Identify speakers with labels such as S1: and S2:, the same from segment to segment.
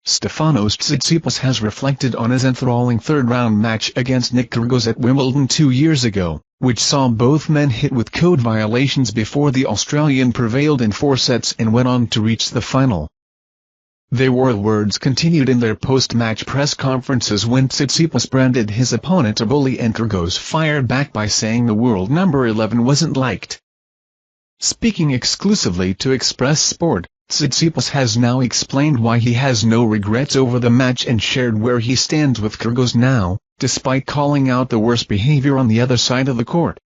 S1: Stefanos Tsitsipas has reflected on his enthralling third-round match against Nick Kyrgios at Wimbledon 2 years ago, which saw both men hit with code violations before the Australian prevailed in 4 sets and went on to reach the final. Their words continued in their post-match press conferences when Tsitsipas branded his opponent a bully and Kyrgios fired back by saying the world number 11 wasn't liked. Speaking exclusively to Express Sport, Tsitsipas has now explained why he has no regrets over the match and shared where he stands with Kyrgios now, despite calling out the worst behavior on the other side of the court.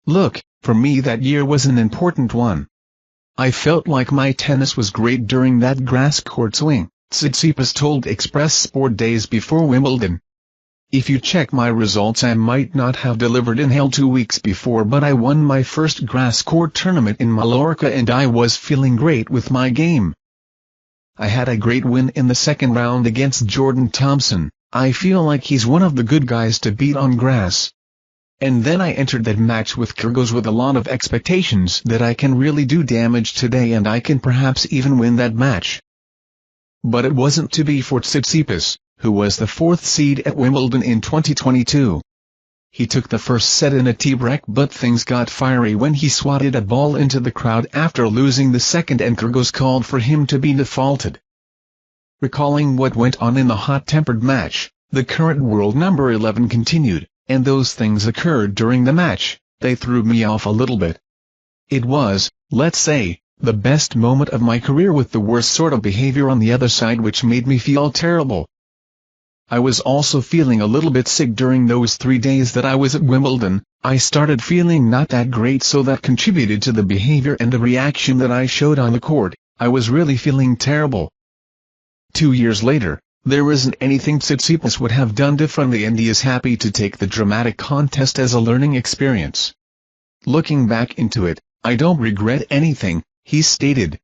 S1: "Look, for me that year was an important one. I felt like my tennis was great during that grass court swing," Tsitsipas told Express Sport days before Wimbledon. "If you check my results, I might not have delivered in hell 2 weeks before, but I won my first grass court tournament in Mallorca and I was feeling great with my game. I had a great win in the second round against Jordan Thompson. I feel like he's one of the good guys to beat on grass. And then I entered that match with Kyrgios with a lot of expectations that I can really do damage today and I can perhaps even win that match." But it wasn't to be for Tsitsipas, who was the 4th seed at Wimbledon in 2022. He took the first set in a tie-break, but things got fiery when he swatted a ball into the crowd after losing the second and Kyrgios called for him to be defaulted. Recalling what went on in the hot-tempered match, the current world number 11 continued, "And those things occurred during the match, they threw me off a little bit. It was, let's say, the best moment of my career with the worst sort of behavior on the other side which made me feel terrible. I was also feeling a little bit sick during those 3 days that I was at Wimbledon. I started feeling not that great, so that contributed to the behavior and the reaction that I showed on the court. I was really feeling terrible." 2 years later, there isn't anything Tsitsipas would have done differently and he is happy to take the dramatic contest as a learning experience. "Looking back into it, I don't regret anything," he stated.